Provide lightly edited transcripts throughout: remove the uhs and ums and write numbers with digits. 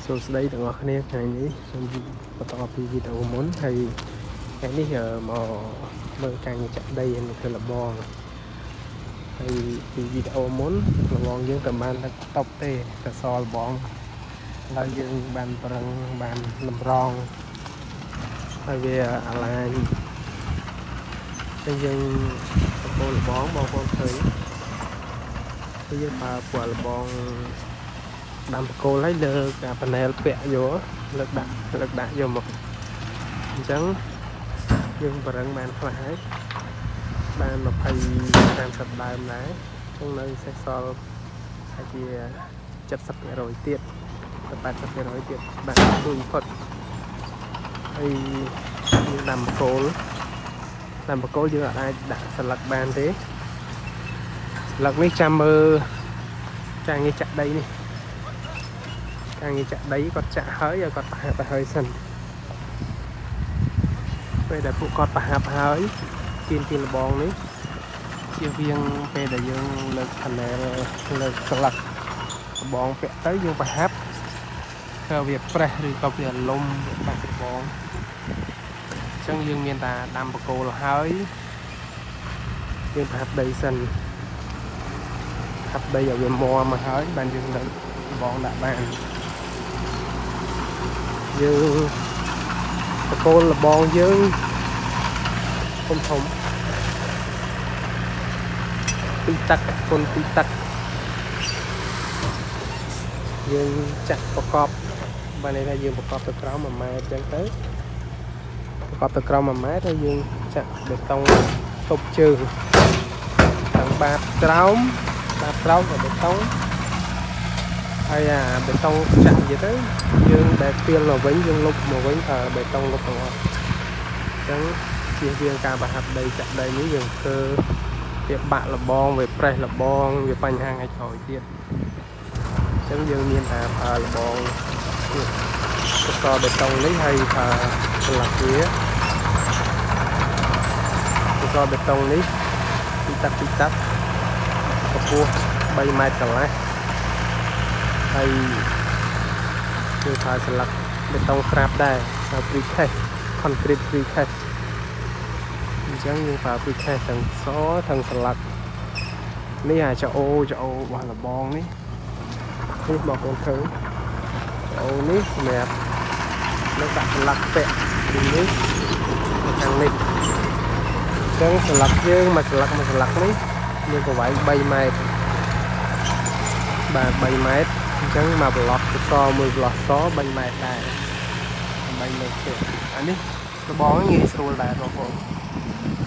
សួស្តីទាំងអស់គ្នាថ្ងៃនេះសូមបន្តពីវីដេអូមុនហើយថ្ងៃនេះមកមើលការងារចាក់ដីនៅធ្វើលបងហើយពីវីដេអូមុនលបងយើងតែបានតែតប់ទេតែសលបងហើយយើងបានប្រឹងបានលំរងហើយវាអាឡាញតែយើងបកគោលបងបងប្អូនឃើញគឺយើងប្រើពណ៌លបងដាំបកគោលហើយលើកប៉ាណែលពាក់យកលើកដាក់យកមកអញ្ចឹងយើងប្រឹងបានខ្លះហើយបាន20-30ដើមដែរអញ្ចឹងនៅសេសសល់ថាជា70% ទៀតទៅ80% ទៀតបានជួយផុតហើយយើងដាំបកគោលយើងអាចដាក់ស្លឹកបានទេស្លឹកនេះចាំមើលការងារចាក់ដីនេះការងារចាក់ដីគាត់ចាក់ហើយឲ្យគាត់ប្រហាប់ទៅហើយសិនពេលដែលពួកគាត់ប្រហាប់ហើយពីលបងនេះជាវាងពេលដែលយើងលើក panel លើកស្លឹកលបងពាក់ទៅយើងប្រហាប់គឺវាប្រេះឬក៏វាលំបាក់លបងអញ្ចឹងយើងមានតែដាំបកគោលហើយយើងប្រហាប់ដីសិនហាប់ដីឲ្យវាមាំមកហើយបានយើងលើកលបងដាក់បានយើងបកគោលលបងយើងធំពីទឹកគុណពីទឹកយើងចាក់ប្រកបបានន័យថាយើងប្រកបទៅក្រោម1ម៉ែត្រអញ្ចឹងទៅប្រកបទៅក្រោម1ម៉ែត្រហើយយើងចាក់បេតុងទប់ជើងខាងបាតក្រោមក៏បេតុងហើយអាបេតុងចាក់និយាយទៅយើងដែលពីលមកវិញយើងលុបមកវិញបេតុងលុបទាំងអស់អញ្ចឹងជៀសវាងការប្រហាប់ដីចាក់ដីនេះយើងធ្វើវាបាក់លបងវាប្រេះលបងវាបញ្ហាថ្ងៃក្រោយទៀតអញ្ចឹងយើងមានតែប្រើលបងស្កបេតុងនេះហើយប្រើស្លាកវាស្កបេតុងនេះពីទឹកកម្ពស់3ម៉ែត្រកន្លះហើយយើងប្រើស្លាកបេតុងក្រាបដែរប្រើ precast concrete precast អញ្ចឹងយើងប្រើ precast ទាំងសទាំងស្លាកនេះអាចអូរបស់លបងនេះបងប្អូនឃើញអូនេះសម្រាប់លើដាក់ស្លាកពាក់នេះខាងនេះអញ្ចឹងស្លាកយើងមួយស្លាកនេះមានប្រវែង3ម៉ែត្របាទ3ម៉ែត្រអញ្ចឹងមកប្លោះសមួយប្លោះស3ម៉ែត្រដែរដើម្បីលើកទៀតអានេះលបងងាយស្រួលដែរបងប្អូន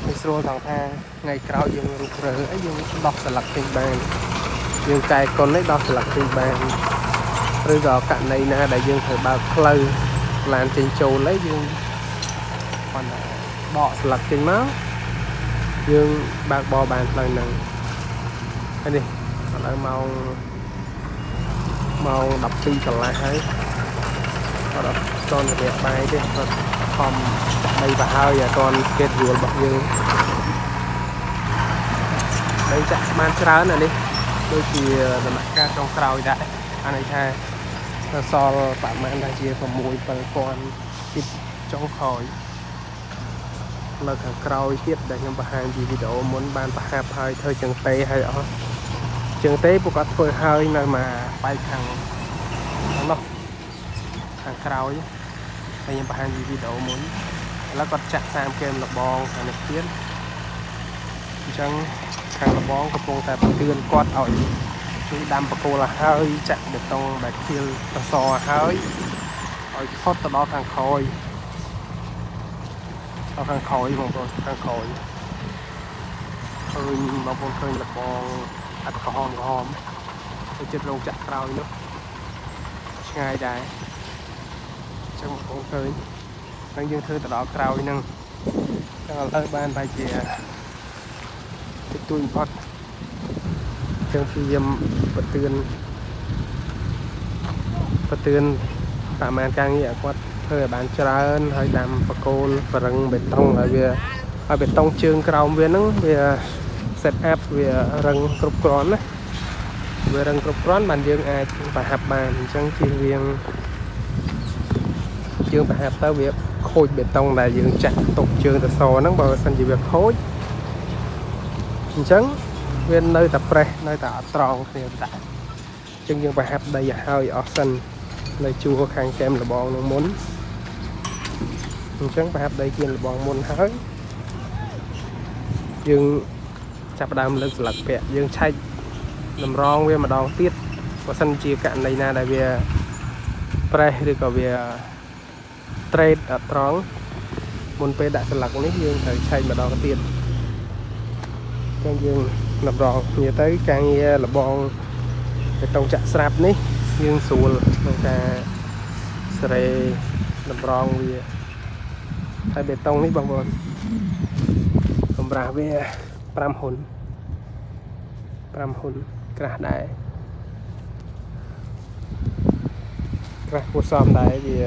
ងាយស្រួលថងថាថ្ងៃក្រោយយើងរុះរើអីយើងដោះស្លឹកពេញបានយើងកែកុននេះដោះស្លឹកពេញបានឬក៏ករណីណាដែលយើងត្រូវបើកផ្លូវឡានចេញចូលអីយើងគាត់ដកស្លឹកចេញមកយើងបើកបរបានផ្លូវហ្នឹងហើយនេះឥឡូវម៉ោង12កន្លះហើយគាត់អត់តន់រយៈបាយទេគាត់ខំដីទៅហើយអត់តន់ស្កេតយល់របស់យើងដីចាក់បានច្រើនអានេះដូចជាដំណាក់កាលចុងក្រោយដែរអានេះថាសល់ប្រហែលថាជា6-7,000 ទីចុងក្រោយនៅខាងក្រោយទៀតដែលខ្ញុំបង្ហាញពីវីដេអូមុនបានប្រហាប់ហើយធ្វើចង្ទេហើយអស់ចង្ទេពួកគាត់ធ្វើហើយនៅមកបែកខាងនោះខាងក្រោយហើយខ្ញុំបង្ហាញពីវីដេអូមុនឥឡូវគាត់ចាក់30គែមលបងខាងនេះទៀតអញ្ចឹងខាងលបងកំពុងតែបង្រៀនគាត់ឲ្យជួយដាំបកគោលហើយចាក់បេតុងដែលខៀលសសហើយឲ្យផុតទៅដល់ខាងក្រោយបងប្អូនខាងក្រោយឃើញបងប្អូនឃើញលបងអត់ក្រហមទៅចិត្តរោងចាក់ក្រោយនោះឆ្ងាយដែរអញ្ចឹងបងប្អូនឃើញហើយយើងធ្វើទៅដល់ក្រោយហ្នឹងចឹងឥឡូវបានតែជាតិចតួចបំផុតចឹងព្យាយាមបទឿនប្រមាណការងារឲ្យគាត់ធ្វើឲ្យបានច្រើនហើយដាំបកគោលប្រឹងបេតុងឲ្យបេតុងជើងក្រោមវាហ្នឹងវា set up វារឹងគ្រប់គ្រាន់ណា វារឹងគ្រប់គ្រាន់បានយើងអាចប្រហាប់បានអញ្ចឹងជៀសវាងយើងប្រហាប់ទៅវាខូចបេតុងដែលយើងចាក់ទុកជើងទៅសហ្នឹងបើមិនជាវាខូចអញ្ចឹងវានៅតែប្រេះនៅតែអត់ត្រង់គ្នាតាអញ្ចឹងយើងប្រហាប់ដីឲ្យហើយអស់សិននៅជួរខាងកែមលបងនឹងមុនអញ្ចឹងប្រហាប់ដីគៀនលបងមុនហើយយើងចាប់ផ្ដើមលើកស្លឹកពាក់យើងឆែកតម្រងវាម្ដងទៀតបើសិនជាករណីណាដែលវាប្រេះឬក៏វាត្រេតអត់ត្រង់មុនពេលដាក់ស្លឹកនេះយើងត្រូវឆែកម្ដងទៀតអញ្ចឹងយើងតម្រងគ្នាទៅការងារលបងបេតុងចាក់ស្រាប់នេះយើងស្រួលក្នុងការស្រេតម្រងវាហើយបេតុងនេះបងប្អូនកម្រាស់វា5ហ៊ុនក្រាស់ដែរក្រាស់គួរសមដែរវា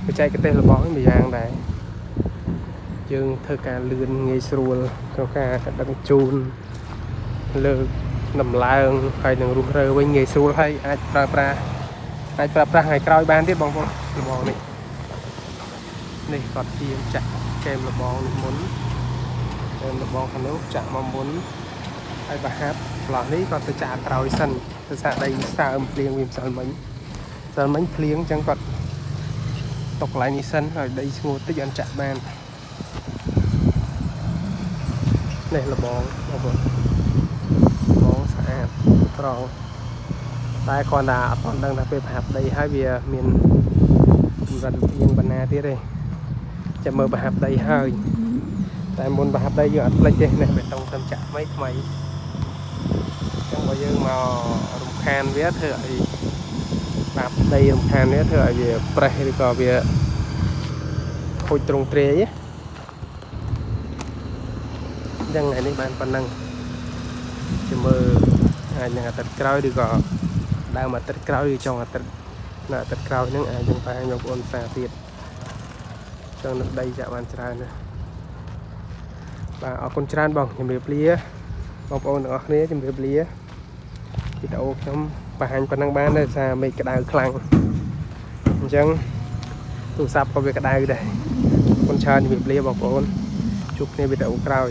បច្ចេកទេសរបស់នេះមួយយ៉ាងដែរយើងធ្វើការលឿនងាយស្រួលក្នុងការដឹកជូនលើកដំឡើងហើយនឹងរុះរើវិញងាយស្រួលហើយអាចប្រើប្រាស់ថ្ងៃក្រោយបានទៀតបងប្អូនលបងនេះគាត់ជាចាក់កែមលបងនេះមុនកែមលបងខាងនោះចាក់មកមុនហើយប្រហាប់ផ្លោះនេះគាត់ទៅចាក់ក្រោយសិនទៅសាដីសើមភ្លៀងវាមិនសិលមិញភ្លៀងអញ្ចឹងគាត់តកកន្លែងនេះសិនហើយដីស្ងួតតិចអត់ចាក់បាននេះលបងបងប្អូនបងស្អាតត្រង់តែគ្រាន់តែអត់ទាន់ដឹងថាពេលប្រហាប់ដីហើយវាមានកម្រិតផ្អៀងបណ្ណាទៀតទេចាំមើលប្រហាប់ដីហើយតែមុនប្រហាប់ដីយើងអត់ភ្លេចទេនេះបេតុងទៅចាក់ថ្មីអញ្ចឹងបើយើងមករំខានវាធ្វើឲ្យបាប់ដីរំខានវាធ្វើឲ្យវាប្រេះឬក៏វាខូចទ្រង់ទ្រាយអញ្ចឹងថ្ងៃនេះបានប៉ុណ្ណឹងចាំមើលអាចនឹងអាទិត្យក្រោយឬក៏ដើមអាទិត្យក្រោយឬចុងអាទិត្យនៅអាទិត្យក្រោយហ្នឹងអាចនឹងបានបងប្អូនសារទៀតចឹងនឹងដីចាក់បានច្រើនណាស់បាទអរគុណច្រើនបងជំរាបលាបងប្អូនទាំងអស់គ្នាជំរាបលាវីដេអូខ្ញុំបង្ហាញប៉ុណ្ណឹងបានដោយសារមេឃក្តៅខ្លាំងអញ្ចឹងទូរស័ព្ទក៏វាក្តៅដែរអរគុណច្រើនជំរាបលាបងប្អូនជួបគ្នាវីដេអូក្រោយ